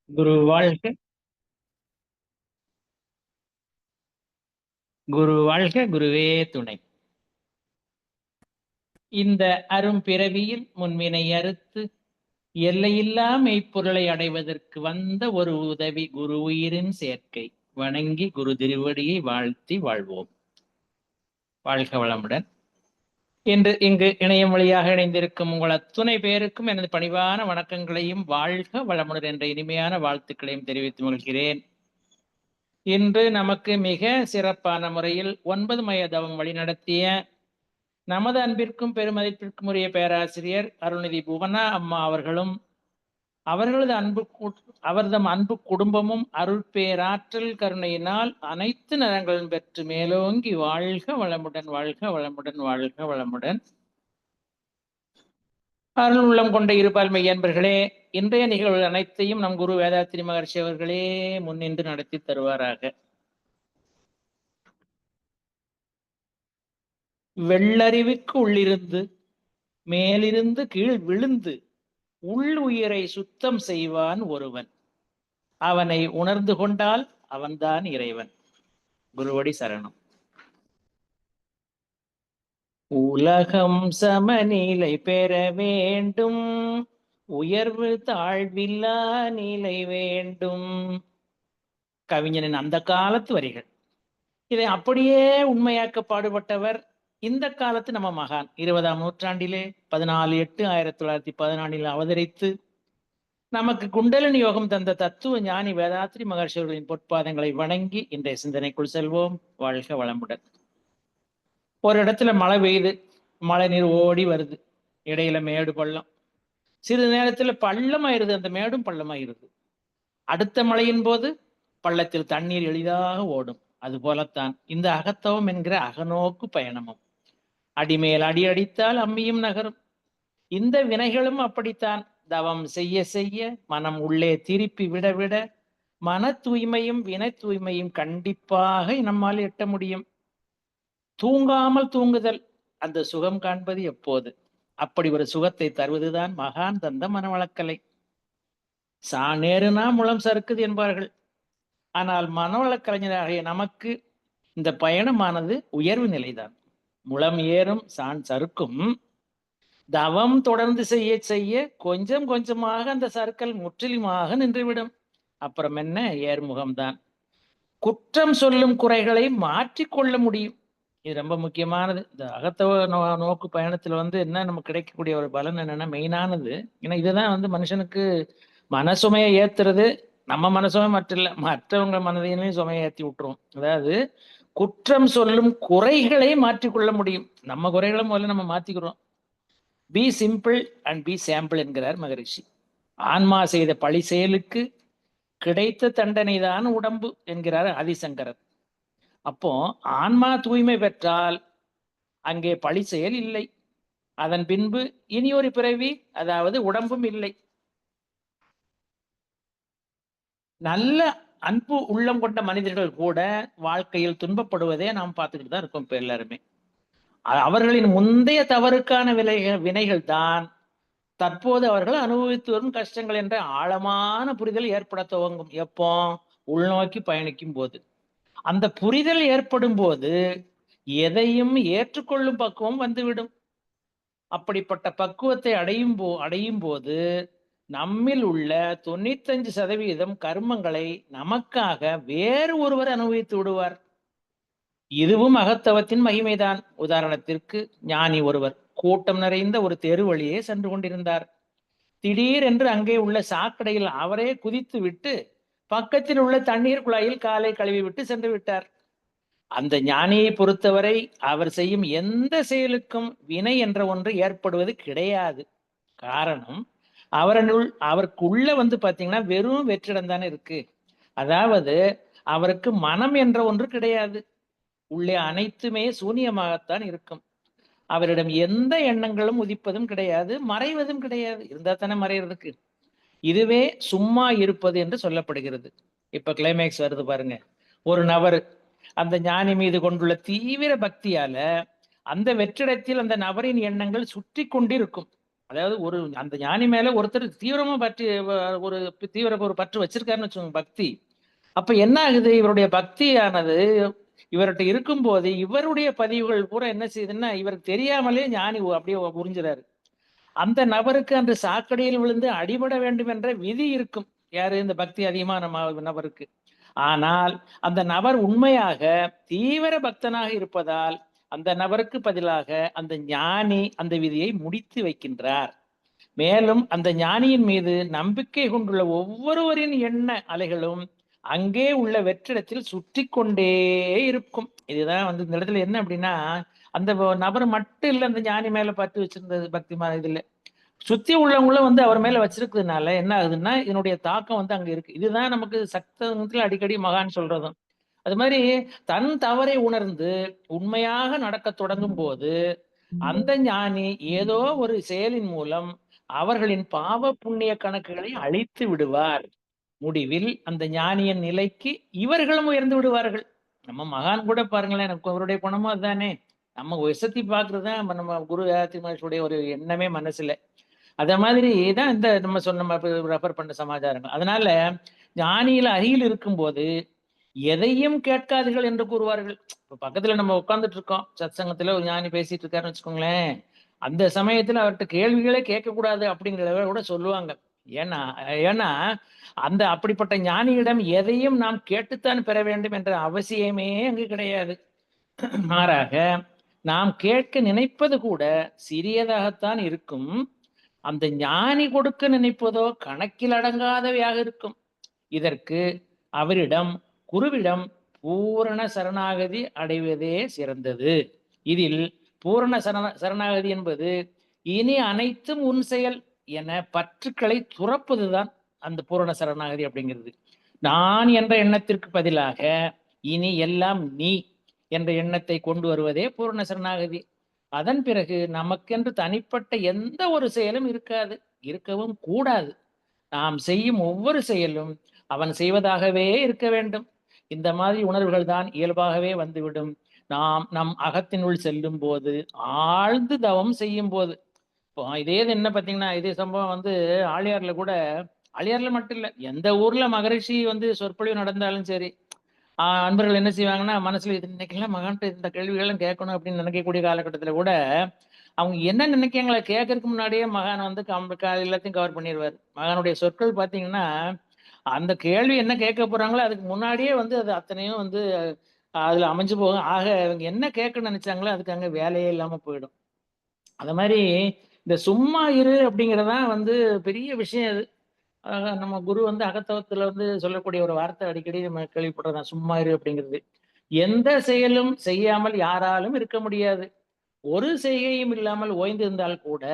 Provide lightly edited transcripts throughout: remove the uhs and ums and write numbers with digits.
குரு வாழ்க. குரு வாழ்க. குருவே துணை. இந்த அரும் பிறவியில் முன்வினை அறுத்து எல்லையில்லா மெய்ப்பொருளை அடைவதற்கு வந்த ஒரு உதவி குரு உயிரின் சேர்க்கை. வணங்கி குரு திருவடியை வாழ்த்தி வாழ்வோம். வாழ்க வளமுடன். இன்று இங்கு இணையம் வழியாக இணைந்திருக்கும் உங்கள் அத்துணை பேருக்கும் எனது பணிவான வணக்கங்களையும் வாழ்க வளமுடன் என்ற இனிமையான வாழ்த்துக்களையும் தெரிவித்து மகிழ்கிறேன். இன்று நமக்கு மிக சிறப்பான முறையில் 9 மைய தவம் வழிநடத்திய நமது அன்பிற்கும் பெருமதிப்பிற்கும் உரிய பேராசிரியர் அருள்நிதி புவனா அம்மா அவர்களும் அவர்களது அவர்தம் அன்பு குடும்பமும் அருள் பேராற்றல் கருணையினால் அனைத்து நலங்களும் பெற்று மேலோங்கி வாழ்க வளமுடன், வாழ்க வளமுடன், வாழ்க வளமுடன். அருள் உள்ளம் கொண்ட இருபால் மெய்யன்பர்களே, இன்றைய நிகழ்வுகள் அனைத்தையும் நம் குரு வேதாத்திரி மகர்ஷி அவர்களே முன்னின்று நடத்தி தருவாராக. வெள்ளறிவுக்கு உள்ளிருந்து மேலிருந்து கீழ் விழுந்து உள் உயிரை சுத்தம் செய்வான் ஒருவன். அவனை உணர்ந்து கொண்டால் அவன்தான் இறைவன். குருவடி சரணம். உலகம் சமநிலை பெற வேண்டும், உயர்வு தாழ்வில்லா நிலை வேண்டும். கவிஞனின் அந்த காலத்து வரிகள். இதை அப்படியே உண்மையாக்க பாடுபட்டவர் இந்த காலத்து நம்ம மகான். 20ஆம் நூற்றாண்டிலே 14/8/1914 அவதரித்து நமக்கு குண்டலினி யோகம் தந்த தத்துவ ஞானி வேதாத்ரி மகர்ஷி அவர்களின் பொற்பாதங்களை வணங்கி இன்றைய சிந்தனைக்குள் செல்வோம். வாழ்க வளமுடன். ஒரு இடத்துல மழை பெய்யுது, மழை நீர் ஓடி வருது, இடையில மேடு பள்ளம், சிறிது நேரத்துல பள்ளமாயிருது, அந்த மேடும் பள்ளமாயிருது. அடுத்த மழையின் போது பள்ளத்தில் தண்ணீர் எளிதாக ஓடும். அது போலத்தான் இந்த அகத்தவம் என்கிற அகநோக்கு பயணமும். அடிமேல் அடி அடித்தால் அம்மியும் நகரும். இந்த வினைகளும் அப்படித்தான். தவம் செய்ய செய்ய மனம் உள்ளே திருப்பி விட விட மன தூய்மையும் வினை தூய்மையும் கண்டிப்பாக நம்மால் எட்ட முடியும். தூங்காமல் தூங்குதல், அந்த சுகம் காண்பது எப்போது? அப்படி ஒரு சுகத்தை தருவதுதான் மகான் தந்த மனவளக்கலை. நேருனா முளம் சறுக்குது என்பார்கள். ஆனால் மனவளக்கலைஞராகிய நமக்கு இந்த பயணமானது உயர்வு நிலைதான். முளம் ஏறும், சான் சறுக்கும். தவம் தொடர்ந்து செய்ய செய்ய கொஞ்சம் கொஞ்சமாக அந்த சறுக்கல் முற்றிலுமாக நின்றுவிடும். அப்புறம் என்ன? ஏர்முகம்தான். குற்றம் சொல்லும் குறைகளை மாற்றிக்கொள்ள முடியும். இது ரொம்ப முக்கியமானது. இந்த அகத்தவ நோக்கு பயணத்துல என்ன நமக்கு கிடைக்கக்கூடிய ஒரு பலன் என்னன்னா, மெயினானது. ஏன்னா இதுதான் மனுஷனுக்கு மனசுமையை ஏத்துறது. நம்ம மனசுமே மற்றவங்க மனதையுமே சுமையை ஏற்றி விட்டுரும். அதாவது குற்றம் சொல்லும் குறைகளை மாற்றிக்கொள்ள முடியும். நம்ம குறைகளை முதல்ல நம்ம மாத்திக்கிறோம். Be simple and be sample என்கிறார் மகரிஷி. ஆன்மா செய்த பழி செயலுக்கு கிடைத்த தண்டனை தான் உடம்பு என்கிறார் ஆதிசங்கரர். அப்போ ஆன்மா தூய்மை பெற்றால் அங்கே பழி செயல் இல்லை. அதன் பின்பு இனி ஒரு பிறவி, அதாவது உடம்பும் இல்லை. நல்ல அன்பு உள்ளம் கொண்ட மனிதர்கள் கூட வாழ்க்கையில் துன்பப்படுவதே நாம் பார்த்துக்கிட்டு தான் இருக்கோம். இப்ப எல்லாருமே அவர்களின் முந்தைய தவறுக்கான வினைகள் தான் தற்போது அவர்கள் அனுபவித்து வரும் கஷ்டங்கள் என்ற ஆழமான புரிதல் ஏற்பட துவங்கும். எப்போ? உள்நோக்கி பயணிக்கும் போது. அந்த புரிதல் ஏற்படும் போது எதையும் ஏற்றுக்கொள்ளும் பக்குவம் வந்துவிடும். அப்படிப்பட்ட பக்குவத்தை அடையும் போது நம்மில் உள்ள 95% கர்மங்களை நமக்காக வேறு ஒருவர் அனுபவித்து விடுவார். இதுவும் அகத்தவத்தின் மகிமைதான். உதாரணத்திற்கு, ஞானி ஒருவர் கூட்டம் நிறைந்த ஒரு தெரு வழியே சென்று கொண்டிருந்தார். திடீரென்று அங்கே உள்ள சாக்கடையில் அவரே குதித்து விட்டு பக்கத்தில் உள்ள தண்ணீர் குழாயில் காலை கழுவி விட்டு சென்று விட்டார். அந்த ஞானியை பொறுத்தவரை அவர் செய்யும் எந்த செயலுக்கும் வினை என்ற ஒன்று ஏற்படுவது கிடையாது. காரணம், அவருக்குள்ள பாத்தீங்கன்னா வெறும் வெற்றிடம் தானே இருக்கு. அதாவது அவருக்கு மனம் என்ற ஒன்று கிடையாது. உள்ளே அனைத்துமே சூனியமாகத்தான் இருக்கும். அவரிடம் எந்த எண்ணங்களும் உதிப்பதும் கிடையாது, மறைவதும் கிடையாது. இருந்தா தானே மறைகிறதுக்கு. இதுவே சும்மா இருப்பது என்று சொல்லப்படுகிறது. இப்ப கிளைமேக்ஸ் வருது பாருங்க. ஒரு நபர் அந்த ஞானி மீது கொண்டுள்ள தீவிர பக்தியால அந்த வெற்றிடத்தில் அந்த நபரின் எண்ணங்கள் சுற்றி கொண்டிருக்கும். அதாவது அந்த ஞானி மேல ஒருத்தர் தீவிரமா ஒரு பற்று வச்சிருக்காருன்னு வச்சுக்கோங்க, பக்தி. அப்ப என்ன ஆகுது, இவருடைய பக்தியானது இவர்கிட்ட இருக்கும்போது இவருடைய பதிவுகள் பூரா என்ன செய்யுதுன்னா, இவருக்கு தெரியாமலே ஞானி அப்படியே புரிஞ்சுறாரு. அந்த நபருக்கு அன்று சாக்கடையில் விழுந்து அடிபட வேண்டும் என்ற விதி இருக்கும். யாரு? இந்த பக்தி அதிகமான நபருக்கு. ஆனால் அந்த நபர் உண்மையாக தீவிர பக்தனாக இருப்பதால் அந்த நபருக்கு பதிலாக அந்த ஞானி அந்த விதியை முடித்து வைக்கின்றார். மேலும் அந்த ஞானியின் மீது நம்பிக்கை கொண்டுள்ள ஒவ்வொருவரின் எண்ண அலைகளும் அங்கே உள்ள வெற்றிடத்தில் சுற்றி கொண்டே இருக்கும். இதுதான் இந்த இடத்துல என்ன அப்படின்னா, அந்த நபர் மட்டும் இல்ல அந்த ஞானி மேல பற்று வச்சிருந்தது பக்தி இதுல சுத்தி உள்ளவங்களும் அவர் மேல வச்சிருக்கிறதுனால என்ன ஆகுதுன்னா, இதனுடைய தாக்கம் அங்க இருக்கு. இதுதான் நமக்கு சக்தத்துல அடிக்கடி மகான் சொல்றதும். அது மாதிரி தன் தவறை உணர்ந்து உண்மையாக நடக்க தொடங்கும் போது அந்த ஞானி ஏதோ ஒரு செயலின் மூலம் அவர்களின் பாவ புண்ணிய கணக்குகளை அழித்து விடுவார். முடிவில் அந்த ஞானியின் நிலைக்கு இவர்களும் உயர்ந்து விடுவார்கள். நம்ம மகான் கூட பாருங்களேன், எனக்கு அவருடைய குணமும் அதுதானே. நம்ம வசதி பாக்குறதுதான் நம்ம குரு மகேஷுடைய ஒரு எண்ணமே மனசுல. அத மாதிரி தான் இந்த நம்ம சொன்ன ரெஃபர் பண்ண சமாச்சாரங்கள். அதனால ஞானியில அருகில் இருக்கும்போது எதையும் கேட்காதீர்கள் என்று கூறுவார்கள். இப்ப பக்கத்துல நம்ம உட்கார்ந்துட்டு இருக்கோம், சத்சங்கத்துல ஒரு ஞானி பேசிட்டு இருக்காருன்னு வச்சுக்கோங்களேன், அந்த சமயத்துல அவர்கிட்ட கேள்விகளே கேட்கக்கூடாது அப்படிங்கிறத கூட சொல்லுவாங்க. ஏன்னா ஏன்னா அந்த அப்படிப்பட்ட ஞானியிடம் எதையும் நாம் கேட்டுத்தான் பெற வேண்டும் என்ற அவசியமே அங்கு கிடையாது. மாறாக நாம் கேட்க நினைப்பது கூட சிறியதாகத்தான் இருக்கும். அந்த ஞானி கொடுக்க நினைப்பதோ கணக்கில் அடங்காதவையாக இருக்கும். இதற்கு அவரிடம் குருவிடம் பூரண சரணாகதி அடைவதே சிறந்தது. இதில் பூரண சரணாகதி என்பது இனி அனைத்தும் உன் செயல் என பற்றுக்களை துறப்பதுதான் அந்த பூரண சரணாகதி அப்படிங்கிறது. நான் என்ற எண்ணத்திற்கு பதிலாக இனி எல்லாம் நீ என்ற எண்ணத்தை கொண்டு வருவதே பூரண சரணாகதி. அதன் பிறகு நமக்கென்று தனிப்பட்ட எந்த ஒரு செயலும் இருக்காது, இருக்கவும் கூடாது. நாம் செய்யும் ஒவ்வொரு செயலும் அவன் செய்வதாகவே இருக்க வேண்டும். இந்த மாதிரி உணர்வுகள் தான் இயல்பாகவே வந்துவிடும். நாம் நம் அகத்தினுள் செல்லும் போது, ஆழ்ந்து தவம் செய்யும் போது. இப்போ இதே என்ன பார்த்தீங்கன்னா, இதே சம்பவம் ஆழியார்ல கூட, ஆழியார்ல மட்டும் இல்ல, எந்த ஊர்ல மகரிஷி சொற்பொழிவு நடந்தாலும் சரி, அன்பர்கள் என்ன செய்வாங்கன்னா, மனசுல இது இன்னைக்கெல்லாம் மகான்கிட்ட இந்த கேள்விகளும் கேட்கணும் அப்படின்னு நினைக்கக்கூடிய காலகட்டத்துல கூட அவங்க என்ன நினைக்காங்களா கேட்கறதுக்கு முன்னாடியே மகான் எல்லாத்தையும் கவர் பண்ணிடுவார். மகானுடைய சொற்கள் பார்த்தீங்கன்னா, அந்த கேள்வி என்ன கேட்க போறாங்களோ அதுக்கு முன்னாடியே அது அத்தனையும் அதுல அமைஞ்சு போகும். ஆக இவங்க என்ன கேட்கணும்னு நினைச்சாங்களோ அதுக்கு அங்க வேலையே இல்லாம போயிடும். அத மாதிரி இந்த சும்மா இரு அப்படிங்கறதான் பெரிய விஷயம். அது நம்ம குரு அகத்தவத்துல சொல்லக்கூடிய ஒரு வார்த்தை அடிக்கடி நம்ம கேள்விப்படுறதான், சும்மா இரு அப்படிங்கிறது. எந்த செயலும் செய்யாமல் யாராலும் இருக்க முடியாது. ஒரு செய்கையும் இல்லாமல் ஓய்ந்திருந்தால் கூட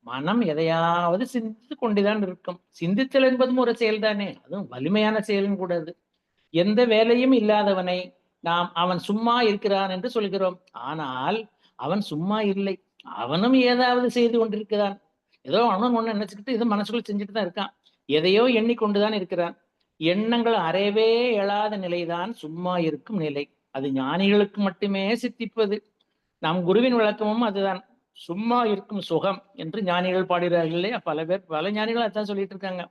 மனம் எதையாவது சிந்தித்து கொண்டுதான் இருக்கும். சிந்தித்தல் என்பதும் ஒரு செயல்தானே, அதுவும் வலிமையான செயலும் கூட. அது எந்த வேலையும் இல்லாதவனை நாம் அவன் சும்மா இருக்கிறான் என்று சொல்கிறோம். ஆனால் அவன் சும்மா இல்லை, அவனும் ஏதாவது செய்து கொண்டிருக்கிறான். ஏதோ அவனும் ஒண்ணு நினைச்சுக்கிட்டு இது மனசுக்குள்ள செஞ்சுட்டு தான் இருக்கான். எதையோ எண்ணிக்கொண்டுதான் இருக்கிறான். எண்ணங்கள் அறவே எழாத நிலைதான் சும்மா இருக்கும் நிலை. அது ஞானிகளுக்கு மட்டுமே சித்திப்பது. நம் குருவின் விளக்கமும் அதுதான். சும்மா இருக்கும் சுகம் என்று ஞானிகள் பாடுகிறார்கள் இல்லையா? பல ஞானிகள் அதான் சொல்லிட்டு இருக்காங்க.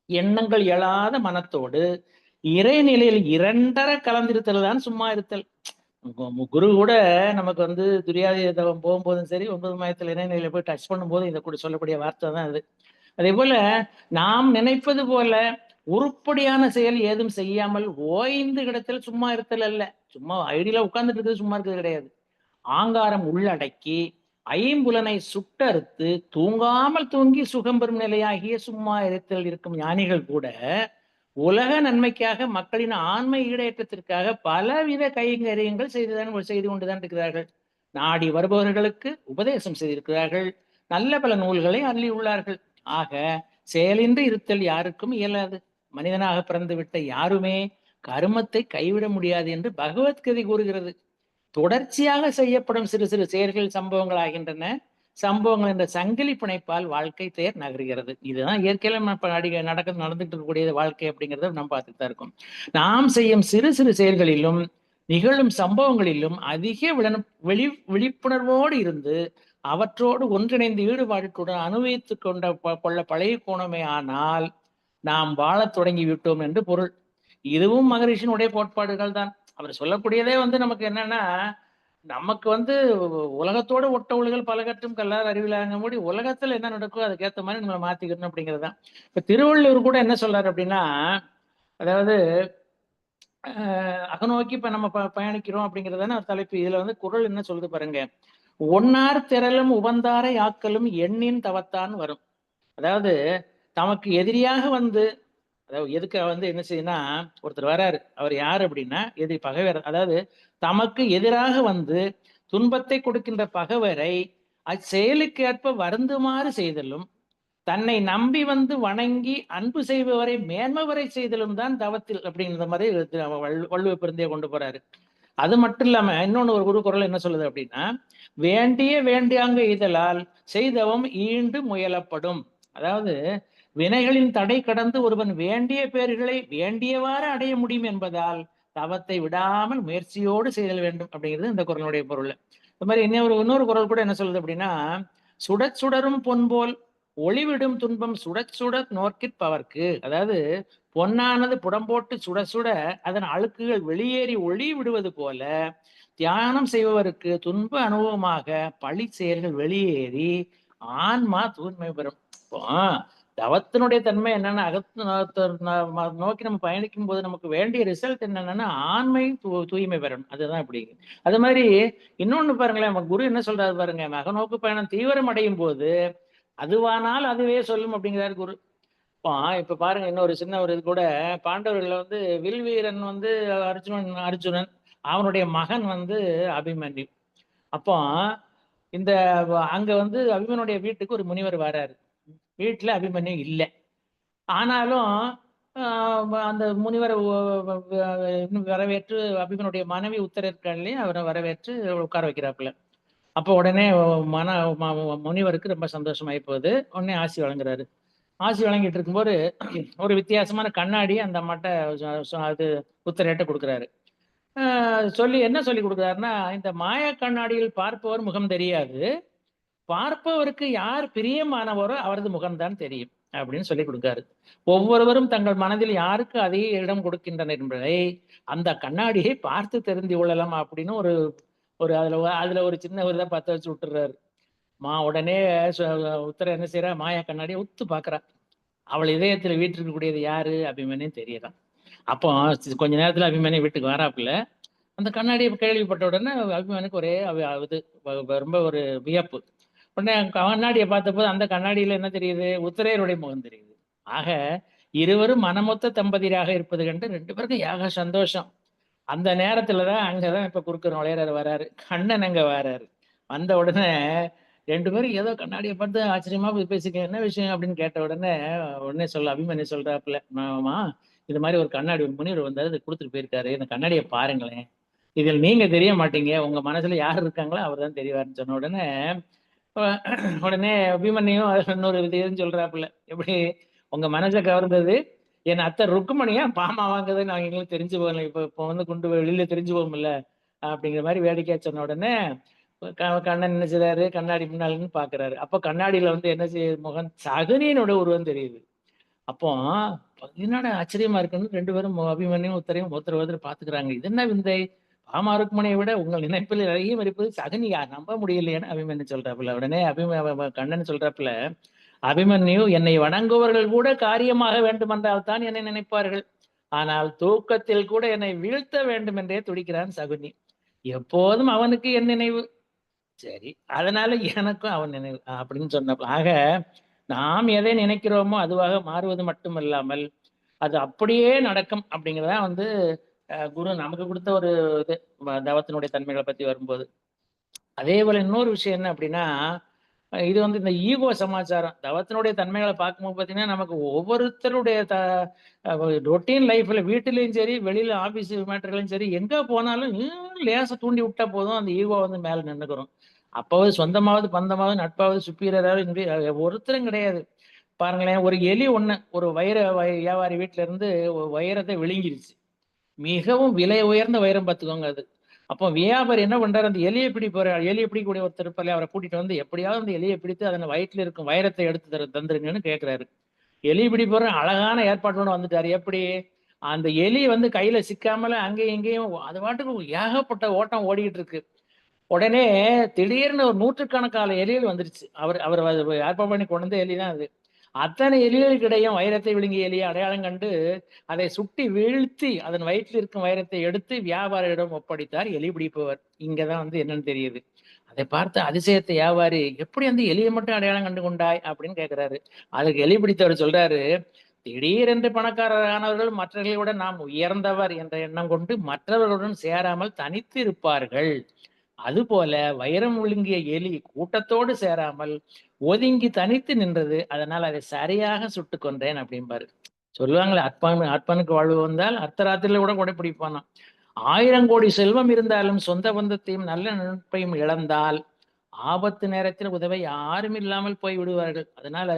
எண்ணங்கள் எழாத மனத்தோடு இறைநிலையில் இரண்டர கலந்திருத்தல் தான் சும்மா இருத்தல். குரு கூட நமக்கு துரியாதீதம் போகும்போதும் சரி, 9 மாயத்தில் இறைநிலையில போய் டச் பண்ணும்போது இதை கூட சொல்லக்கூடிய வார்த்தை தான் அது. அதே போல நாம் நினைப்பது போல உருப்படியான செயல் ஏதும் செய்யாமல் ஓய்ந்து கிடத்தல் சும்மா இருத்தல் அல்ல. சும்மா ஐடியில உட்கார்ந்துட்டு இருக்கிறது சும்மா இருக்கிறது கிடையாது. ஆங்காரம் உள்ளடக்கி ஐம்புலனை சுட்டறுத்து தூங்காமல் தூங்கி சுகம் பெறும் நிலையாகிய சும்மா இருத்தல் இருக்கும் ஞானிகள் கூட உலக நன்மைக்காக மக்களின் ஆன்ம ஈடேற்றத்திற்காக பலவித கைங்கரியங்கள் செய்து கொண்டுதான் இருக்கிறார்கள். நாடி வருபவர்களுக்கு உபதேசம் செய்திருக்கிறார்கள். நல்ல பல நூல்களை அள்ளியுள்ளார்கள். ஆக செயலின்றி இருத்தல் யாருக்கும் இயலாது. மனிதனாக பிறந்துவிட்ட யாருமே கருமத்தை கைவிட முடியாது என்று பகவத்கீதை கூறுகிறது. தொடர்ச்சியாக செய்யப்படும் சிறு சிறு செயல்கள் சம்பவங்கள் ஆகின்றன. சம்பவங்கள் என்ற சங்கிலி பிணைப்பால் வாழ்க்கை தேர் நகர்கிறது. இதுதான் இயற்கையில நடந்துட்டு இருக்கக்கூடிய வாழ்க்கை அப்படிங்கிறத நம்ம பார்த்துட்டு தான் இருக்கோம். நாம் செய்யும் சிறு சிறு செயல்களிலும் நிகழும் சம்பவங்களிலும் அதிக விழிப்புணர்வோடு இருந்து அவற்றோடு ஒன்றிணைந்து ஈடுபாட்டுடன் அனுபவித்துக் கொள்ள பழகி போனோமே ஆனால் நாம் வாழத் தொடங்கி விட்டோம் என்று பொருள். இதுவும் மகரிஷியினுடைய கோட்பாடுகள் தான். அவர் சொல்லக்கூடியதே நமக்கு என்னன்னா, நமக்கு உலகத்தோட ஒட்ட ஒழுகல் பலகற்றும் கல்லார் அறிவிலாங்கபடி உலகத்துல என்ன நடக்கோ அதுக்கேற்ற மாதிரி நம்மளை மாத்திக்கணும் அப்படிங்கிறது தான். இப்ப திருவள்ளுவர் கூட என்ன சொல்றாரு அப்படின்னா, அதாவது அகநோக்கி இப்ப நம்ம பயணிக்கிறோம் அப்படிங்கிறதான தலைப்பு. இதுல குறள் என்ன சொல்லுது பாருங்க, ஒன்னார் திரளும் உவந்தாரை ஆக்கலும் எண்ணின் தவத்தான் வரும். அதாவது தமக்கு எதிரியாக அதாவது எதுக்கு என்ன செய்யுன்னா, ஒருத்தர் வராரு, அவர் யாரு அப்படின்னா எதிரி பகைவர். அதாவது தமக்கு எதிராக துன்பத்தை கொடுக்கின்ற பகைவரை அச்செயலுக்கேற்ப வருந்துமாறு செய்தலும், தன்னை நம்பி வணங்கி அன்பு செய்பவரை மேன்மவரை செய்தலும் தான் தவத்தில் அப்படிங்கிற மாதிரி வள்ளுவ பெருந்தைய கொண்டு போறாரு. அது மட்டும் இல்லாம இன்னொன்னு ஒரு குறள் என்ன சொல்லுது அப்படின்னா, வேண்டிய வேண்டியாங்க இதழால் செய்தவம் ஈண்டு முயலப்படும். அதாவது வினைகளின் தடை கடந்து ஒருவன் வேண்டிய பேர்களை வேண்டியவாறு அடைய முடியும் என்பதால் தவத்தை விடாமல் முயற்சியோடு செய்தல் வேண்டும் அப்படிங்கிறது இந்த குறளுடைய பொருள். இந்த மாதிரி இன்னொரு குறள் கூட என்ன சொல்லுது அப்படின்னா, சுடரும் பொன்போல் ஒளிவிடும் துன்பம் சுட நோக்கிற்பவர்க்கு. அதாவது பொன்னானது புடம்போட்டு சுட அதன் அழுக்குகள் வெளியேறி ஒளி விடுவது போல தியானம் செய்பவருக்கு துன்ப அனுபவமாக பழி செயல்கள் வெளியேறி ஆன்மா தூய்மை பெறும். இப்போ தவத்தினுடைய தன்மை என்னன்னா, நோக்கி நம்ம பயணிக்கும் போது நமக்கு வேண்டிய ரிசல்ட் என்னன்னா ஆண்மை தூய்மை பெறணும். அதுதான் இப்படி. அது மாதிரி இன்னொன்னு பாருங்களேன், நம்ம குரு என்ன சொல்றாரு பாருங்க, அகநோக்கு பயணம் தீவிரம் அடையும் போது அதுவானால் அதுவே சொல்லும் அப்படிங்கிறாரு குரு. இப்ப பாருங்க, இன்னொரு சின்ன ஒரு இது கூட, பாண்டவர்கள் வில்வீரன் அர்ஜுனன் அவனுடைய மகன் அபிமன்யு. அப்போ இந்த அங்க அபிமனுடைய வீட்டுக்கு ஒரு முனிவர் வராரு. வீட்டுல அபிமன்யு இல்லை. ஆனாலும் அந்த முனிவரை வரவேற்று அபிமனுடைய மனைவி உத்தரவிலே அவரை வரவேற்று உட்கார வைக்கிறாப்புல. அப்போ உடனே முனிவருக்கு ரொம்ப சந்தோஷமாயி போகுது. உடனே ஆசி வழங்குறாரு. ஆசி வழங்கிட்டு இருக்கும்போது ஒரு வித்தியாசமான கண்ணாடி அந்த அம்மாட்ட அது உத்தரேட்ட கொடுக்குறாரு. என்ன சொல்லி கொடுக்குறாருன்னா, இந்த மாய கண்ணாடியில் பார்ப்பவர் முகம் தெரியாது, பார்ப்பவருக்கு யார் பிரியமானவரோ அவரது முகம்தான் தெரியும் அப்படின்னு சொல்லி கொடுக்காரு. ஒவ்வொருவரும் தங்கள் மனதில் யாருக்கு அதிக இடம் கொடுக்கின்றனர் என்பதை அந்த கண்ணாடியை பார்த்து தெரிந்து கொள்ளலாம் அப்படின்னு ஒரு அதுல ஒரு சின்ன ஒரு இதை பத்த வச்சு விட்டுறாரு. உடனே உத்தர என்ன செய்யறா, மாயா கண்ணாடியை உத்து பாக்குறா. அவள் இதயத்துல வீட்டிருக்கக்கூடியது யாரு, அபிமன்யும் தெரியறான். அப்போ கொஞ்ச நேரத்துல அபிமன்யு வீட்டுக்கு வராப்புல. அந்த கண்ணாடியை கேள்விப்பட்ட உடனே அபிமன்யுக்கு ஒரே ரொம்ப ஒரு வியப்பு. உடனே கண்ணாடியை பார்த்தபோது அந்த கண்ணாடியில என்ன தெரியுது, உத்தரையருடைய முகம் தெரியுது. ஆக இருவரும் மனமொத்த தம்பதியாக இருப்பது கண்டு 2 பேருக்கும் ஏக சந்தோஷம். அந்த நேரத்துலதான் அங்கதான் இப்ப குறுக்க நுழையிறாரு, வராரு கண்ணன். அங்க வராரு. வந்த உடனே 2 பேரும் ஏதோ கண்ணாடியை பார்த்து ஆச்சரியமா பேசிக்க, என்ன விஷயம் அப்படின்னு கேட்ட உடனே அபிமன்யு சொல்றாப்புல, மாமா இது மாதிரி ஒரு கண்ணாடி ஒரு முனிவர் வந்தாரு, இதை கொடுத்துட்டு போயிருக்காரு, இந்த கண்ணாடியை பாருங்களேன், இதில் நீங்க தெரிய மாட்டீங்க, உங்க மனசுல யார் இருக்காங்களோ அவர் தான் தெரியவாருன்னு சொன்ன உடனே அபிமன்யும் இன்னொரு விதையும் சொல்றாப்புல, எப்படி உங்க மனசை கவர்ந்தது என் அத்தை ருக்குமணியா பாமா வாங்குறது நாங்க எங்களுக்கு தெரிஞ்சு போகல, இப்ப கொண்டு வெளியில தெரிஞ்சு போகும்ல அப்படிங்கிற மாதிரி வேடிக்கையா சொன்ன உடனே கண்ணன் என்ன செய்றாரு, கண்ணாடி முன்னாள்னு பாக்குறாரு. அப்ப கண்ணாடியில என்ன செய்ய, முகம் சகுனியினோட உருவம் தெரியுது. அப்போ என்னடா ஆச்சரியமா இருக்குன்னு 2 பேரும் அபிமன்யும் உத்தரையும் ஒருத்தர் பாத்துக்கிறாங்க. இது என்ன விந்தை, பாமா ருக்மணியை விட உங்கள் நினைப்பில் இறகியும் இருப்பது சகுனியா, நம்ப முடியலையேன்னு அபிமன்யு சொல்றாப்புல. உடனே கண்ணன் சொல்றாப்புல, அபிமன்யு என்னை வணங்குவர்கள் கூட காரியமாக வேண்டுமென்றால் தான் என்னை நினைப்பார்கள், ஆனால் தூக்கத்தில் கூட என்னை வீழ்த்த வேண்டும் என்றே துடிக்கிறான் சகுனி, எப்போதும் அவனுக்கு என் நினைவு, சரி அதனால எனக்கும் அவன் நினைவு அப்படின்னு சொன்ன. ஆக நாம் எதை நினைக்கிறோமோ அதுவாக மாறுவது மட்டுமல்லாமல் அது அப்படியே நடக்கும் அப்படிங்கிறதான் குரு நமக்கு கொடுத்த ஒரு இது தவத்தினுடைய தன்மைகளை பத்தி வரும்போது. அதே போல இன்னொரு விஷயம் என்ன அப்படின்னா, இது இந்த ஈகோ சமாச்சாரம் தவத்தினுடைய தன்மைகளை பார்க்கும்போது பார்த்தீங்கன்னா, நமக்கு ஒவ்வொருத்தருடைய ரொட்டீன் லைஃப்ல வீட்டிலையும் சரி வெளியில ஆபீஸ் மேட்டர்களையும் சரி எங்க போனாலும் லேச தூண்டி விட்டா போதும் அந்த ஈகோ மேல நின்னுக்கிறோம். அப்பாவது சொந்தமாவது பந்தமாவது நட்பாவது சுப்பீரியராவது ஒருத்தரும் கிடையாது. பாருங்களேன், ஒரு எலி ஒரு வியாபாரி வீட்டுல இருந்து வைரத்தை விழுங்கிருச்சு. மிகவும் விலை உயர்ந்த வைரம் பார்த்துக்கோங்க அது. அப்போ வியாபாரி என்ன பண்றாரு, அந்த எலியை பிடிப்பாரு, எலியை பிடிக்கக்கூடிய ஒருத்தர் இருப்பாரு, அவரை கூட்டிட்டு வந்து எப்படியாவது அந்த எலியை பிடித்து அதன் வயிற்றுல இருக்கும் வைரத்தை எடுத்து தந்துருங்கன்னு கேட்கிறாரு. எலி பிடிப்பவர் அழகான ஏற்பாட்டோட வந்துட்டாரு. எப்படி? அந்த எலி வந்து கையில சிக்காமல அங்கேயும் இங்கேயும் அது பாட்டுக்கு ஏகப்பட்ட ஓட்டம் ஓடிக்கிட்டு இருக்கு. உடனே திடீர்னு ஒரு நூற்றுக்கணக்கான எலிகள் வந்துருச்சு. அவர் அவர் ஏற்பாடு பண்ணி கொண்டு வந்த எலி தான் அது. அத்தனை எலிகளுக்கிடையும் வைரத்தை விழுங்கிய எலியை அடையாளம் கண்டு அதை சுட்டி வீழ்த்தி அதன் வயிற்றில் இருக்கும் வைரத்தை எடுத்து வியாபாரியிடம் ஒப்படைத்தார் எலி பிடிப்பவர். இங்கதான் வந்து என்னன்னு தெரியுது. அதை பார்த்து அதிசயத்தை வியாபாரி, எப்படி அந்த எலியை மட்டும் அடையாளம் கண்டு கொண்டாய் அப்படின்னு கேட்கிறாரு. அதுக்கு எலி பிடித்தவர் சொல்றாரு, திடீரென்று பணக்காரர் ஆனவர்கள் மற்றவர்களை விட நாம் உயர்ந்தவர் என்ற எண்ணம் கொண்டு மற்றவர்களுடன் சேராமல் தனித்து இருப்பார்கள். அதுபோல வைரம் விழுங்கிய எலி கூட்டத்தோடு சேராமல் ஒதுங்கி தனித்து நின்றது. அதனால் அதை சரியாக சுட்டுக் கொன்றேன் அப்படிம்பாரு. சொல்லுவாங்களே, அற்பனுக்கு வாழ்வு வந்தால் அர்த்தராத்திரில கூட கொடைப்பிடிப்பானாம். 1000 கோடி செல்வம் இருந்தாலும் சொந்த பந்தத்தையும் நல்ல நட்பையும் இழந்தால் ஆபத்து நேரத்தில் உதவ யாரும் இல்லாமல் போய் விடுவார்கள். அதனால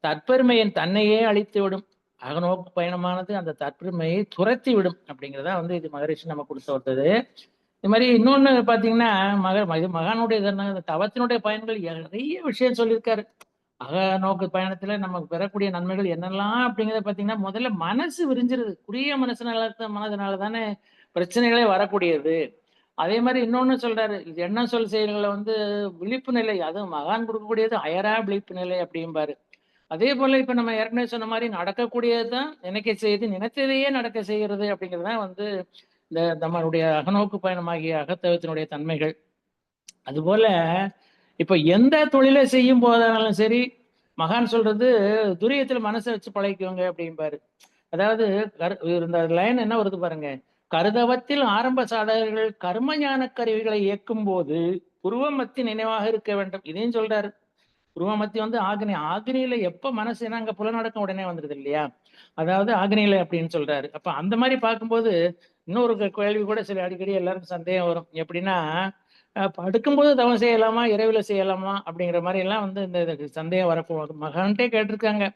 தற்பெருமையின் தன்னையே அழித்து விடும். அகநோக்கு பயணமானது அந்த தற்பெருமையை துரத்தி விடும் அப்படிங்கிறதா வந்து இது மகரிஷி நம்ம கொடுத்து வந்தது. இது மாதிரி இன்னொன்னு பாத்தீங்கன்னா, இது மகானுடைய தவத்தினுடைய பயன்கள் நிறைய விஷயம் சொல்லியிருக்காரு. அகநோக்கு பயணத்துல நமக்கு பெறக்கூடிய நன்மைகள் என்னெல்லாம் அப்படிங்கிறத பாத்தீங்கன்னா, முதல்ல மனசு விரிஞ்சிருது. குறுகிய மனதினால தானே பிரச்சனைகளே வரக்கூடியது. அதே மாதிரி இன்னொன்னு சொல்றாரு, இது எண்ணம் சொல் செயல்களை வந்து விழிப்பு நிலை, அதுவும் மகான் கொடுக்கக்கூடியது அயரா விழிப்பு நிலை அப்படிம்பாரு. அதே போல இப்ப நம்ம ஏற்கனவே சொன்ன மாதிரி நடக்கக்கூடியதுதான் நினைக்க செய்து, நினைத்ததையே நடக்க செய்கிறது அப்படிங்கிறதுதான் வந்து இந்த நம்மளுடைய அகநோக்கு பயணமாகிய அகத்தவத்தினுடைய தன்மைகள். அதுபோல இப்ப எந்த தொழிலை செய்யும் போதாலும் சரி, மகான் சொல்றது துரியத்துல மனசை வச்சு பழகிக்கோங்க அப்படிம்பாரு. அதாவது இந்த லைன் என்ன வருது பாருங்க, கருதவத்தில் ஆரம்ப சாதகர்கள் கர்ம ஞான கருவிகளை இயக்கும் போது புருவமத்தி நினைவாக இருக்க வேண்டும். இதையும் சொல்றாரு. புருவமத்தி வந்து ஆக்னியில எப்ப மனசு அங்க புலநடக்கம் உடனே வந்துருது இல்லையா, அதாவது ஆக்னியில அப்படின்னு சொல்றாரு. அப்ப அந்த மாதிரி பார்க்கும்போது இன்னொரு கேள்வி கூட சில அடிக்கடி எல்லாருக்கும் சந்தேகம் வரும். எப்படின்னா, படுக்கும்போது தவம் செய்யலாமா, இரவுல செய்யலாமா அப்படிங்கிற மாதிரி எல்லாம் வந்து இந்த சந்தேகம் வரப்போகுது. மகான்ட்டே கேட்டிருக்காங்க.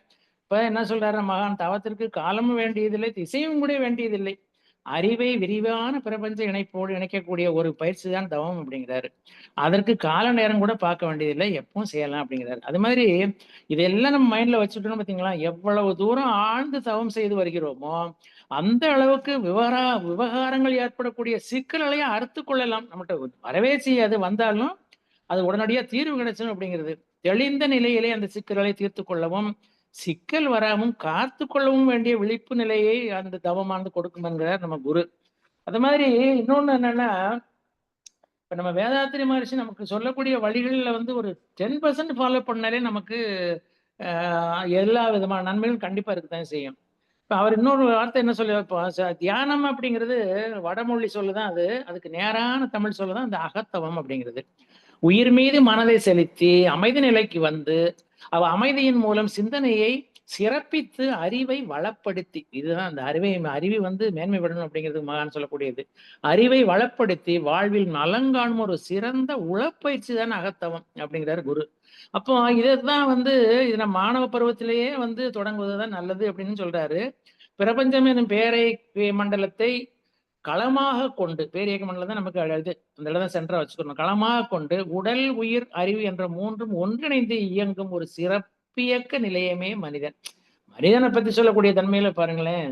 இப்ப என்ன சொல்றாரு மகான், தவத்திற்கு காலமும் வேண்டியதில்லை, திசையும் கூட வேண்டியதில்லை. அறிவை விரிவான பிரபஞ்ச இணைப்போடு இணைக்கக்கூடிய ஒரு பயிற்சி தான் தவம் அப்படிங்கிறாரு. அதற்கு கால நேரம் கூட பார்க்க வேண்டியதில்லை, எப்பவும் செய்யலாம் அப்படிங்கிறாரு. அது மாதிரி இதெல்லாம் நம்ம மைண்ட்ல வச்சுட்டோம்னு பார்த்தீங்களா, எவ்வளவு தூரம் ஆழ்ந்து தவம் செய்து வருகிறோமோ அந்த அளவுக்கு விவகாரங்கள் ஏற்படக்கூடிய சிக்கல்களையும் அறுத்து கொள்ளலாம். நம்மகிட்ட வரவே செய்யாது, வந்தாலும் அது உடனடியா தீர்வு கிடைச்சணும் அப்படிங்கிறது. தெளிந்த நிலையிலே அந்த சிக்கல்களை தீர்த்து கொள்ளவும், சிக்கல் வராமல் காத்து கொள்ளவும் வேண்டிய விழிப்பு நிலையை அந்த தவமானது கொடுக்கும் என்கிறார் நம்ம குரு. அது மாதிரி இன்னொன்னு என்னன்னா, இப்ப நம்ம வேதாத்திரி மகரிஷி நமக்கு சொல்லக்கூடிய வழிகளில் வந்து ஒரு 10% ஃபாலோ பண்ணாலே நமக்கு எல்லா விதமான நன்மைகளும் கண்டிப்பா இருக்கத்தான் செய்யும். இப்ப அவர் இன்னொரு வார்த்தை என்ன சொல்லி தியானம் அப்படிங்கிறது வடமொழி சொல்லுதான் அது. அதுக்கு நேரான தமிழ் சொல்லுதான் இந்த அகத்தவம் அப்படிங்கிறது. உயிர் மீது மனதை செலுத்தி அமைதி நிலைக்கு வந்து அமைதியின் மூலம் சிந்தனையை சிறப்பித்து அறிவை வளப்படுத்தி, இதுதான் அந்த அறிவை வந்து மேன்மைப்படணும் அப்படிங்கிறது மகான் சொல்லக்கூடியது. அறிவை வளப்படுத்தி வாழ்வில் நலங்காணும் ஒரு சிறந்த உளப்பயிற்சி தான் அகத்தவம் அப்படிங்கிறாரு குரு. அப்போ இதைதான் வந்து இது நம்ம மாணவ பருவத்திலேயே வந்து தொடங்குவதுதான் நல்லது அப்படின்னு சொல்றாரு. பிரபஞ்சம் எனும் பேரை மண்டலத்தை களமாக கொண்டு, பேரியக்க மண்டலம் தான் நமக்கு இது, அந்த இடம் சென்டரா வச்சுக்கணும். களமாக கொண்டு உடல் உயிர் அறிவு என்ற மூன்றும் ஒன்றிணைந்து இயங்கும் ஒரு சிறப்பியக்க நிலையமே மனிதன். மனிதனை பத்தி சொல்லக்கூடிய தன்மையில பாருங்களேன்,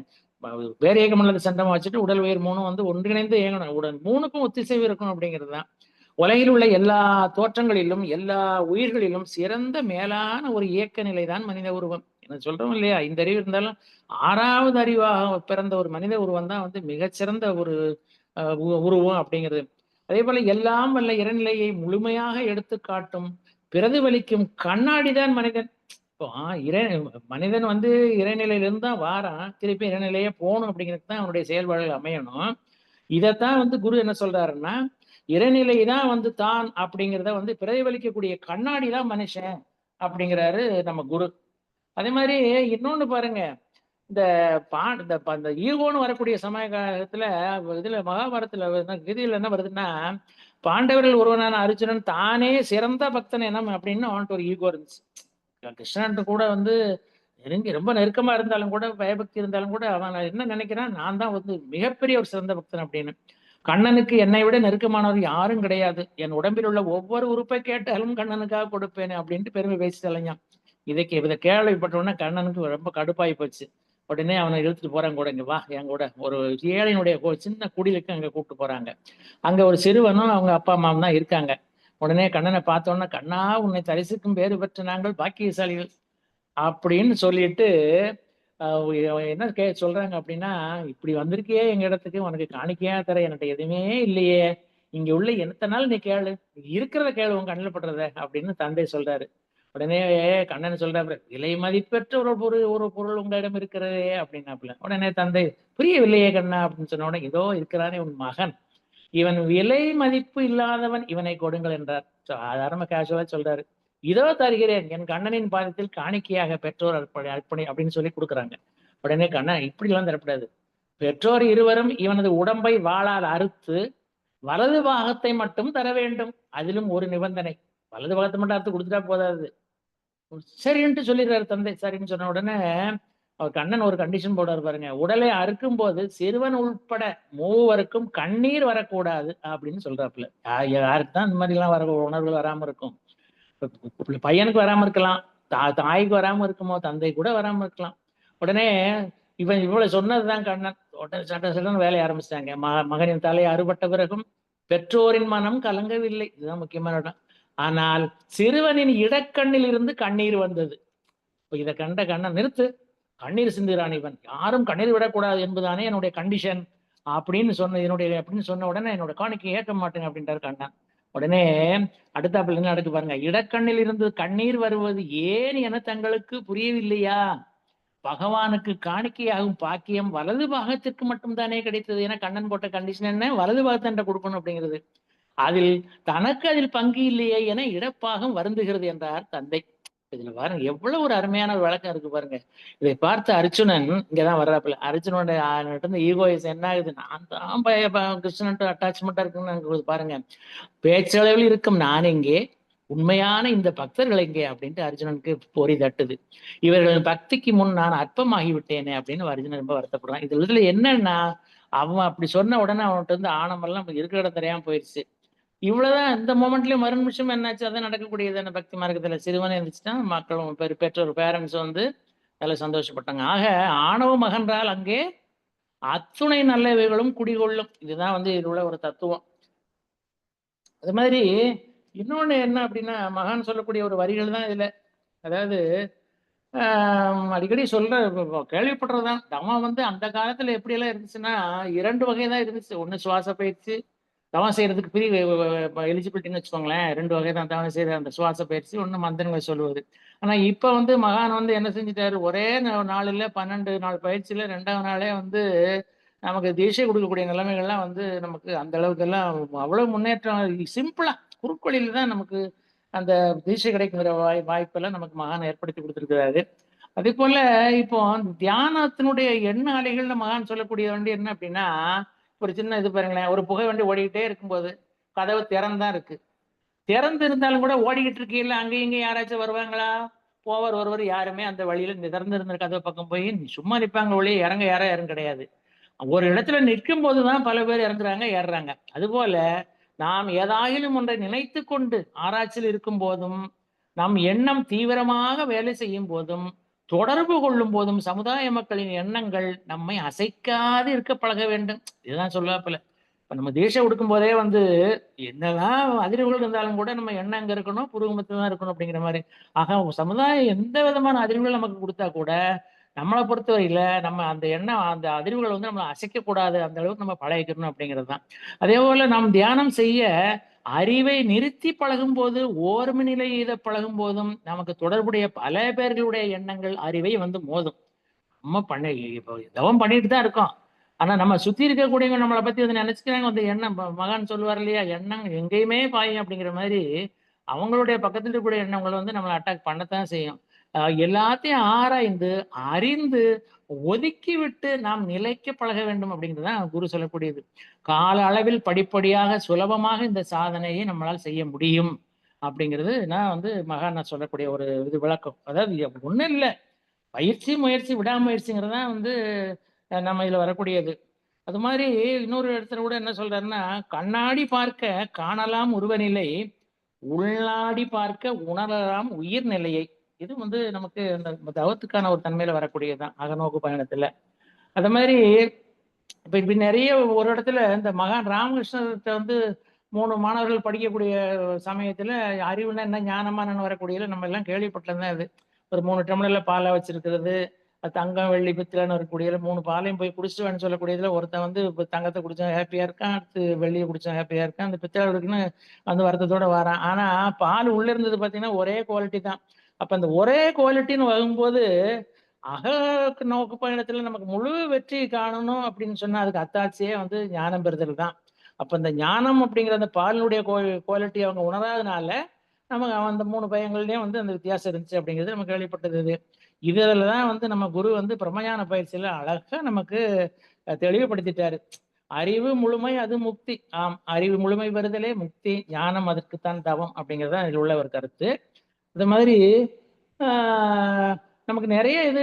பேரியக்க மண்டலத்தை சென்டரமா வச்சுட்டு உடல் உயிர் மூணும் வந்து ஒன்றிணைந்து இயங்கணும். உடல் மூணுக்கும் ஒத்திசைவு இருக்கணும் அப்படிங்கிறது தான். உலகில் உள்ள எல்லா தோற்றங்களிலும் எல்லா உயிர்களிலும் சிறந்த மேலான ஒரு இயக்க நிலைதான் மனித உருவம். என்ன சொல்றோம் இல்லையா, இந்த அறிவு இருந்தாலும் 6வது அறிவாக பிறந்த ஒரு மனித உருவம் தான் வந்து மிகச்சிறந்த ஒரு உருவம் அப்படிங்கிறது. அதே போல எல்லாம் வல்ல இறைநிலையை முழுமையாக எடுத்து காட்டும் பிரதிபலிக்கும் கண்ணாடிதான் மனிதன். இப்போ மனிதன் வந்து இறைநிலையிலிருந்து தான் வாரான், திருப்பி இறைநிலையே போகணும் அப்படிங்கிறது தான் அவனுடைய செயல்பாடுகள் அமையணும். இதைத்தான் வந்து குரு என்ன சொல்றாருன்னா, இறைநிலை தான் வந்து தான் அப்படிங்கிறத வந்து பிரதிபலிக்கக்கூடிய கண்ணாடி தான் மனுஷன் அப்படிங்கிறாரு நம்ம குரு. அதே மாதிரி இன்னொன்னு பாருங்க, இந்த இந்த ஈகோன்னு வரக்கூடிய சமயகாலத்துல இதுல மகாபாரதத்துல கீதையில என்ன வருதுன்னா, பாண்டவர்கள் ஒருவனான அர்ஜுனன் தானே சிறந்த பக்தன் எனம் அப்படின்னு அவன்ட்டு ஒரு ஈகோ இருந்துச்சு. கிருஷ்ணன் கூட வந்து ரொம்ப நெருக்கமா இருந்தாலும் கூட, பயபக்தி இருந்தாலும் கூட அவன் என்ன நினைக்கிறான், நான் தான் வந்து மிகப்பெரிய ஒரு சிறந்த பக்தன் அப்படின்னு. கண்ணனுக்கு என்னை விட நெருக்கமானவர் யாரும் கிடையாது. என் உடம்பில் உள்ள ஒவ்வொரு உறுப்பை கேட்டாலும் கண்ணனுக்காக கொடுப்பேனே அப்படின்ட்டு பெருமை பேசிட்டலையாம். இதை கேள்விப்பட்ட உடனே கண்ணனுக்கு ரொம்ப கடுப்பாகி போச்சு. உடனே அவனை இழுத்துட்டு போறாங்க கூட, இங்க வா என் கூட. ஒரு ஏழையினுடைய சின்ன குடிலுக்கு அங்க கூப்பிட்டு போறாங்க. அங்க ஒரு சிறுவனும் அவங்க அப்பா அம்மாவும் தான் இருக்காங்க. உடனே கண்ணனை பார்த்தோன்னா, கண்ணா உன்னை தரிசிக்கும் பேறு பெற்ற நாங்கள் பாக்கியசாலிகள் அப்படின்னு சொல்லிட்டு என்ன சொல்றாங்க அப்படின்னா, இப்படி வந்திருக்கியே எங்க இடத்துக்கு, உனக்கு காணிக்கையா தர என்கிட்ட எதுவுமே இல்லையே, இங்க உள்ள எத்தனை நாள் நீ கேளு, இருக்கிறத கேளு உன் கண்ணில் படுறத அப்படின்னு தந்தை சொல்றாரு. உடனே கண்ணன் சொல்றாரு, விலை மதிப்பெற்ற ஒரு பொருள் உங்களிடம் இருக்கிறதே அப்படின்னாப்புல. உடனே தந்தை, புரியவில்லையே கண்ணா அப்படின்னு சொன்ன உடனே, இதோ இருக்கிறானே உன் மகன், இவன் விலை மதிப்பு இல்லாதவன், இவனை கொடுங்கள் என்றார். சாதாரண கேஷுவலா சொல்றாரு. இதோ தருகிறேன் என் கண்ணனின் பாதத்தில் காணிக்கையாக பெற்றோர் அர்ப்பணி அப்படின்னு சொல்லி கொடுக்குறாங்க. உடனே கண்ணன், இப்படி எல்லாம் தரப்படாது. பெற்றோர் இருவரும் இவனது உடம்பை வாளால் அறுத்து வலது பாகத்தை மட்டும் தர வேண்டும். அதிலும் ஒரு நிபந்தனை, வலது பாகத்தை மட்டும் அறுத்து கொடுத்துட்டா போதாது. சரின்ட்டு சொல்லிடுறாரு தந்தை. சரின்னு சொன்ன உடனே அவர் கண்ணன் ஒரு கண்டிஷன் போடுறாரு பாருங்க, உடலை அறுக்கும் போது சிறுவன் உட்பட மூவருக்கும் கண்ணீர் வரக்கூடாது அப்படின்னு சொல்றாப்புல. யாருக்கு தான் இந்த மாதிரி எல்லாம் வர உணர்வுகள் வராம இருக்கும்? பையனுக்கு வராம இருக்கலாம், தாய்க்கு வராம இருக்குமோ, தந்தை கூட வராம இருக்கலாம். உடனே இவன் இவ்வளவு சொன்னதுதான் கண்ணன் சட்ட சட்டம் வேலையை ஆரம்பிச்சிட்டாங்க. மகனின் தலை அறுபட்ட பிறகும் பெற்றோரின் மனம் கலங்கவில்லை. இதுதான் முக்கியமான இடம். ஆனால் சிறுவனின் இடக்கண்ணில் இருந்து கண்ணீர் வந்தது. இப்ப இதை கண்ட கண்ணன், நிறுத்து, கண்ணீர் சிந்துகிறான் இவன், யாரும் கண்ணீர் விடக்கூடாது என்பதுதானே என்னுடைய கண்டிஷன் அப்படின்னு சொன்ன உடனே என்னோட காணிக்கை ஏற்க மாட்டேங்க அப்படின்றாரு கண்ணன். உடனே அடுத்தாப்புல என்ன நடக்கு பாருங்க, இடக்கண்ணில் இருந்து கண்ணீர் வருவது ஏன் என தங்களுக்கு புரியவில்லையா? பகவானுக்கு காணிக்கையாகும் பாக்கியம் வலது பாகத்திற்கு மட்டும் தானே கிடைத்தது என கண்ணன் போட்ட கண்டிஷன் என்ன, வலது பாகத்தை கொடுக்கணும் அப்படிங்கிறது. அதில் பங்கு இல்லையே என இடப்பாகம் வருந்துகிறது என்றார் தந்தை. இதுல பாருங்க எவ்வளவு ஒரு அருமையான ஒரு விளக்கம் இருக்கு பாருங்க. இதை பார்த்து அர்ஜுனன் இங்கதான் வர்றாப்புல. அர்ஜுனோட ஈகோயிஸ் என்ன ஆகுது, நான் தான் கிருஷ்ணன் அட்டாச்மெண்டா இருக்குன்னு பாருங்க. பேச்சளவில் இருக்கும் நான் எங்கே, உண்மையான இந்த பக்தர்கள் எங்கே அப்படின்ட்டு அர்ஜுனனுக்கு பொறி தட்டுது. இவர்களின் பக்திக்கு முன் நான் அற்பமாகி விட்டேனே அப்படின்னு அர்ஜுனன் ரொம்ப வருத்தப்படுறான். இதுல என்னன்னா, அவன் அப்படி சொன்ன உடனே அவன்கிட்ட இருந்து ஆணமெல்லாம் இருக்கிற இடம் தெரியாம போயிடுச்சு. இவ்வளவுதான். இந்த மொமெண்ட்லயும் மறு நிமிஷம் என்னாச்சு, அதான் நடக்கக்கூடியது பக்தி மார்க்கத்துல. சிறுவனை இருந்துச்சுன்னா மக்களும் பெற்றோர் பேரண்ட்ஸ் அதில் சந்தோஷப்பட்டாங்க. ஆக ஆணவ மகன்றால் அங்கே அத்துணை நல்லவைகளும் குடிகொள்ளும். இதுதான் இதுல உள்ள ஒரு தத்துவம். அது மாதிரி இன்னொன்னு என்ன அப்படின்னா, மகான் சொல்லக்கூடிய ஒரு வரிகள் தான் இதுல. அதாவது அடிக்கடி கேள்விப்படுறதுதான், தவம் அந்த காலத்துல எப்படி எல்லாம் இருந்துச்சுன்னா 2 வகை தான் இருந்துச்சு. ஒண்ணு சுவாச பயிற்சி, தவம் செய்யறதுக்கு பிரிவு எலிஜிபிலிட்டின்னு வச்சுக்கோங்களேன். 2 வகை தான் தவம் செய்யற அந்த சுவாச பயிற்சி, ஒண்ணு மந்திரங்களை சொல்லுவது. ஆனா இப்ப மகான் என்ன செஞ்சுட்டாரு, ஒரே நாளில் 12 நாள் பயிற்சியில 2ஆவது நாளே நமக்கு தீட்சை கொடுக்கக்கூடிய நிலைமைகள்லாம் நமக்கு அந்த அளவுக்கு எல்லாம் அவ்வளவு முன்னேற்றம். சிம்பிளா குறுக்கொழியில தான் நமக்கு அந்த தீட்சை கிடைக்கிற வாய்ப்பெல்லாம் நமக்கு மகான் ஏற்படுத்தி கொடுத்துருக்கிறாரு. அதே போல இப்போ தியானத்தினுடைய எண்ண அலைகள்ல மகான் சொல்லக்கூடிய என்ன அப்படின்னா, ஒரு சின்ன இது பாருங்களேன், ஒரு புகை வண்டி ஓடிக்கிட்டே இருக்கும்போது கதவு திறந்துதான் இருக்கு. திறந்து இருந்தாலும் கூட ஓடிக்கிட்டு இருக்கீங்களா, அங்கேயும் இங்கேயும் யாராச்சும் வருவாங்களா? ஒருவர் யாருமே அந்த வழியில திறந்து இருந்த கதவு பக்கம் போய் சும்மா நிற்பாங்க ஒழிய யாரும் யாரும் கிடையாது. ஒரு இடத்துல நிற்கும் போதுதான் பல பேர் இறங்குறாங்க ஏறுறாங்க. அதுபோல நாம் ஏதாயிலும் ஒன்றை நினைத்து கொண்டு ஆராய்ச்சியில் இருக்கும் போதும், நம் எண்ணம் தீவிரமாக வேலை செய்யும் போதும், தொடர்பு கொள்ளும் போதும் சமுதாய மக்களின் எண்ணங்கள் நம்மை அசைக்காது இருக்க பழக வேண்டும். இதுதான் சொல்லுவாப்புல. இப்ப நம்ம தீட்சை கொடுக்கும் போதே என்னதான் அதிர்வுகள் இருந்தாலும் கூட நம்ம எண்ணம் எங்க இருக்கணும், புருவமத்துல தான் இருக்கணும் அப்படிங்கிற மாதிரி. ஆக சமுதாயம் எந்த விதமான அதிர்வுகள் நமக்கு கொடுத்தா கூட நம்மளை பொறுத்தவரையில நம்ம அந்த எண்ணம் அந்த அதிர்வுகள் நம்மளை அசைக்க கூடாது, அந்த அளவுக்கு நம்ம பழகிக்கணும் அப்படிங்கிறது தான். அதே போல நாம் தியானம் செய்ய அறிவை நிறுத்தி பழகும் போது, ஓர்ம நிலை இதை பழகும் போதும் நமக்கு தொடர்புடைய பல பேர்களுடைய எண்ணங்கள் அறிவை மோதும். நம்ம இப்போ தவம் பண்ணிட்டு தான் இருக்கோம். ஆனா நம்ம சுத்தி இருக்கக்கூடியவங்க நம்மளை பத்தி நினைச்சுக்கிறாங்க. எண்ணம் மகான் சொல்லுவார் இல்லையா, எண்ணம் எங்கேயுமே பாயும் அப்படிங்கிற மாதிரி அவங்களுடைய பக்கத்துல இருக்கக்கூடிய எண்ணங்களை நம்மளை அட்டாக் பண்ணத்தான் செய்யும். எல்லாத்தையும் ஆராய்ந்து அறிந்து ஒதுக்கி விட்டு நாம் நிலைக்க பழக வேண்டும் அப்படிங்கிறதுதான் குரு சொல்லக்கூடியது. கால அளவில் படிப்படியாக சுலபமாக இந்த சாதனையை நம்மளால் செய்ய முடியும் அப்படிங்கிறது நான் மகான் சொல்லக்கூடிய ஒரு இது விளக்கம். அதாவது ஒண்ணும் இல்லை, பயிற்சி முயற்சி விடாமுயற்சிங்கிறதான் நம்ம இதுல வரக்கூடியது. அது மாதிரி இன்னொரு இடத்துல கூட என்ன சொல்றாருன்னா, "கண்ணாடி பார்க்க காணலாம் உருவநிலை, உள்நாடி பார்க்க உணரலாம் உயிர் நிலையை." இது வந்து நமக்கு இந்த தவத்துக்கான ஒரு தன்மையில வரக்கூடியது தான், அகநோக்கு பயணத்துல. அது மாதிரி இப்ப இப்படி நிறைய ஒரு இடத்துல இந்த மகான் ராமகிருஷ்ணர்ட்ட வந்து 3 மாணவர்கள் படிக்கக்கூடிய சமயத்துல, அறிவுனா என்ன, ஞானமா என்னன்னு வரக்கூடியதுல நம்ம எல்லாம் கேள்விப்பட்டது தான் இது. ஒரு 3 டம்ளர்ல பாலா வச்சிருக்கிறது, தங்கம், வெள்ளி, பித்தளைன்னு வரக்கூடியதுல 3 பாலையும் போய் குடிச்சிட்டு வான்னு சொல்லக்கூடியதுல, ஒருத்தன் வந்து இப்ப தங்கத்த குடிச்சவன் ஹேப்பியா இருக்கான், அடுத்து வெள்ளிய குடிச்சவன் ஹேப்பியா இருக்கான், அந்த பித்தளை இருக்குன்னு வந்து வருத்தத்தோட வாரான். ஆனா பால் உள்ள இருந்தது பார்த்தீங்கன்னா, ஒரே குவாலிட்டி தான். அப்ப அந்த ஒரே குவாலிட்டின்னு வரும்போது, அக நோக்கு பயணத்துல நமக்கு முழு வெற்றி காணணும் அப்படின்னு சொன்னா, அதுக்கு அத்தாட்சியே வந்து ஞானம் பெறுதல் தான். அப்ப இந்த ஞானம் அப்படிங்கிற அந்த பாலினுடைய குவாலிட்டி அவங்க உணராதனால, நமக்கு அந்த 3 பையங்கள்லயும் வந்து அந்த வித்தியாசம் இருந்துச்சு அப்படிங்கிறது நம்ம கேள்விப்பட்டது இது. இதுல தான் வந்து நம்ம குரு வந்து பிரம்மஞான பயிற்சியில அழகா நமக்கு தெளிவுபடுத்திட்டாரு. அறிவு முழுமை அது முக்தி. ஆம், அறிவு முழுமை பெறுதலே முக்தி. ஞானம் அதற்குத்தான் தவம் அப்படிங்கிறது தான் இதில் உள்ள ஒரு கருத்து. அது மாதிரி ஆ நமக்கு நெறைய இது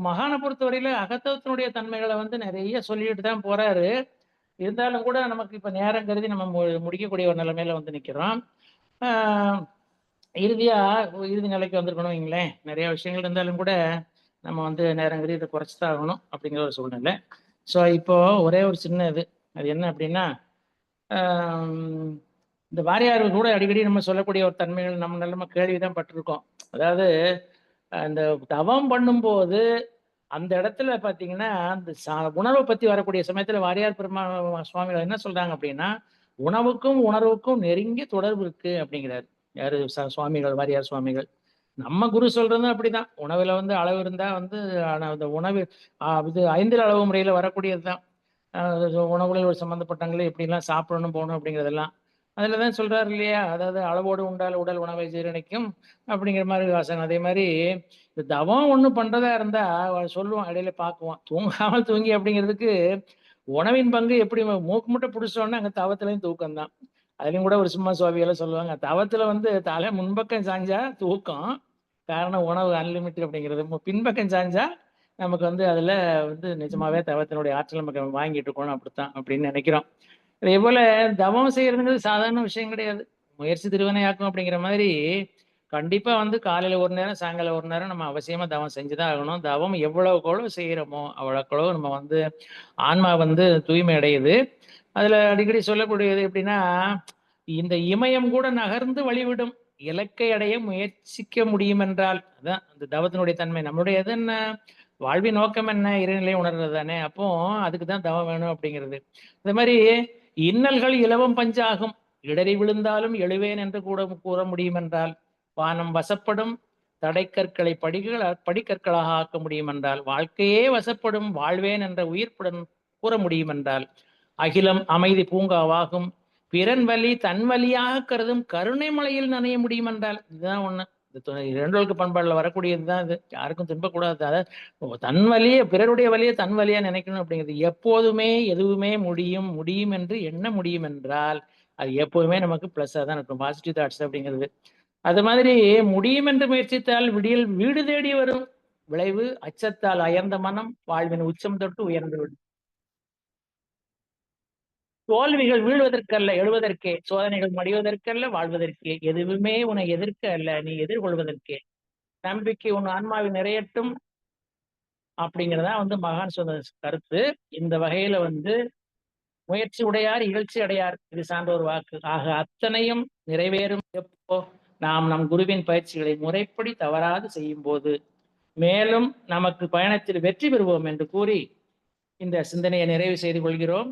மகான பொறுத்தவரையில அகத்தவத்தினுடைய தன்மைகள வந்து நெறைய சொல்லிட்டு தான் போறாரு. இருந்தாலும் கூட நமக்கு இப்ப நேரம் கருதி நம்ம முடிக்கக்கூடிய ஒரு நிலைமையில வந்து நிக்கிறோம். ஆ இறுதியா இறுதி நிலைக்கு வந்திருக்கணும் வைங்களேன். நெறைய விஷயங்கள் இருந்தாலும் கூட நம்ம வந்து நேரம் கருதி இத குறைச்சு தான் ஆகணும் அப்படிங்கிற ஒரு சூழ்நிலை. ஸோ இப்போ ஒரே ஒரு சின்ன இது. அது என்ன அப்படின்னா, ஆம் இந்த வாரியார்கள் கூட அடிக்கடி நம்ம சொல்லக்கூடிய ஒரு தன்மைகள் நம்ம கேள்விதான் பட்டிருக்கோம். அதாவது அந்த தவம் பண்ணும்போது அந்த இடத்துல பார்த்தீங்கன்னா, அந்த உணர்வ பத்தி வரக்கூடிய சமயத்துல வாரியார் பெருமா சுவாமிகள் என்ன சொல்றாங்க அப்படின்னா, "உணவுக்கும் உணர்வுக்கும் நெருங்கிய தொடர்பு இருக்கு" அப்படிங்கிறாரு. யாரு சுவாமிகள், வாரியார் சுவாமிகள். நம்ம குரு சொல்றதும் அப்படிதான். உணவுல வந்து அளவு இருந்தா வந்து ஆனா அந்த உணவு இது 5 அளவு முறையில வரக்கூடியது தான். உணவுல சம்மந்தப்பட்டவங்கள எப்படிலாம் சாப்பிடணும், போகணும் அப்படிங்கிறதெல்லாம். அதுல தான் சொல்றாரு இல்லையா? அதாவது "அளவோடு உண்டால் உடல் உணவை ஜீரணிக்கும்" அப்படிங்கிற மாரி வாசகம். அதே மாரி இந்த தவம் ஒண்ணு பண்றதா இருந்தா சொல்லுவோம், இடையில பார்க்குவோம். தூங்காமல் தூங்கி அப்படிங்கிறதுக்கு உணவின் பங்கு எப்படி மூக்கு முட்ட புடிச்சோம்னா, அங்க தவத்திலயும் தூக்கம் தான். அதுலயும் கூட ஒரு சும்மா சுவாமியெல்லாம் சொல்லுவாங்க. தவத்துல வந்து தலை முன்பக்கம் சாஞ்சா தூக்கம். காரணம் உணவு அன்லிமிட்டட் அப்படிங்கிறது. பின்பக்கம் சாஞ்சா நமக்கு வந்து அதுல வந்து நிஜமாவே தவத்தினுடைய ஆற்றல் நமக்கு வாங்கிட்டு இருக்கணும் அப்படித்தான் அப்படின்னு நினைக்கிறோம். அதேபோல தவம் செய்யறதுங்கிறது சாதாரண விஷயம் கிடையாது. முயற்சி திருவினையாக்கும் அப்படிங்கிற மாதிரி, கண்டிப்பா வந்து காலையில ஒரு நேரம், சாயங்காலம் ஒரு நேரம் நம்ம அவசியமா தவம் செஞ்சு தான் ஆகணும். தவம் எவ்வளவுக்கு எவ்வளவு செய்யறோமோ, அவ்வளவுக்கு அவ்வளவு நம்ம வந்து ஆன்மா வந்து தூய்மை அடையுது. அதுல அடிக்கடி சொல்லக்கூடியது எப்படின்னா, இந்த இமயம் கூட நகர்ந்து வழிவிடும். இலக்கை அடைய முயற்சிக்க முடியும் என்றால், அதான் அந்த தவத்தினுடைய தன்மை. நம்மளுடைய இது என்ன? வாழ்வின் நோக்கம் என்ன? இறைநிலையை உணர்றது தானே! அப்போ அதுக்கு தான் தவம் வேணும் அப்படிங்கிறது. அதே மாரி இன்னல்கள் இலவம் பஞ்சாகும். இடறி விழுந்தாலும் எழுவேன் என்று கூட கூற முடியும் என்றால், வானம் வசப்படும் தடைக்கற்களை படிக்கற்களாக ஆக்க முடியும் என்றால், வாழ்க்கையே வசப்படும் வாழ்வேன் என்ற உயிர்ப்புடன் கூற முடியும் என்றால், அகிலம் அமைதி பூங்காவாகும். பிறன் வலி தன் வலியாக கருதும் கருணை மலையில் நனைய முடியும் என்றால், இதுதான் ஒண்ணு. இந்த இரண்டொழுக்க பண்பாடுல வரக்கூடியதுதான் இது. யாருக்கும் துன்பக்கூடாது. அதாவது தன் வலிய பிறருடைய வலிய தன் வலியா நினைக்கணும் அப்படிங்கிறது. எப்போதுமே எதுவுமே முடியும், முடியும் என்று எண்ண முடியும் என்றால், அது எப்போதுமே நமக்கு பிளஸ்ஸா தான் இருக்கும். பாசிட்டிவ் தாட்ஸ் அப்படிங்கிறது. அது மாதிரி முடியும் என்று முயற்சித்தால் விடியல் வீடு தேடி வரும். விளைவு அச்சத்தால் அயர்ந்த மனம் வாழ்வின் உச்சம் தொட்டு உயர்ந்து விடும். தோல்விகள் வீழ்வதற்கல்ல, எழுவதற்கே. சோதனைகள் மடிவதற்கல்ல, வாழ்வதற்கே. எதுவுமே உன்னை எதிர்க்க அல்ல, நீ எதிர்கொள்வதற்கே. நம்பிக்கை உன் ஆன்மாவில் நிறையட்டும் அப்படிங்கிறதா வந்து மகான் சொன்ன கருத்து. இந்த வகையில வந்து முயற்சி உடையார் இகழ்ச்சி அடையார். இது சார்ந்த ஒரு வாக்கு. ஆக அத்தனையும் நிறைவேறும் எப்போ? நாம் நம் குருவின் பயிற்சிகளை முறைப்படி தவறாது செய்யும்போது, மேலும் நமக்கு பயணத்தில் வெற்றி பெறுவோம் என்று கூறி, இந்த சிந்தனையை நிறைவு செய்து கொள்கிறோம்.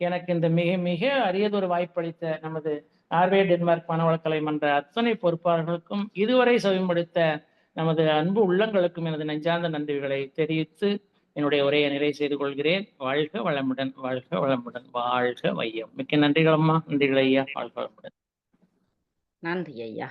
எனக்கு இந்த மிக மிக அரியதொரு வாய்ப்பளித்த நமது நார்வே டென்மார்க் மனவளக்கலை மன்ற அத்தனை பொறுப்பாளர்களுக்கும், இதுவரை செவிமடுத்த நமது அன்பு உள்ளங்களுக்கும் எனது நெஞ்சார்ந்த நன்றிகளை தெரிவித்து, என்னுடைய உரையை நிறைவு செய்து கொள்கிறேன். வாழ்க வளமுடன், வாழ்க வளமுடன், வாழ்க வையம். மிக்க நன்றிகள் அம்மா, நன்றிகள் ஐயா, வாழ்க வளமுடன். நன்றி ஐயா.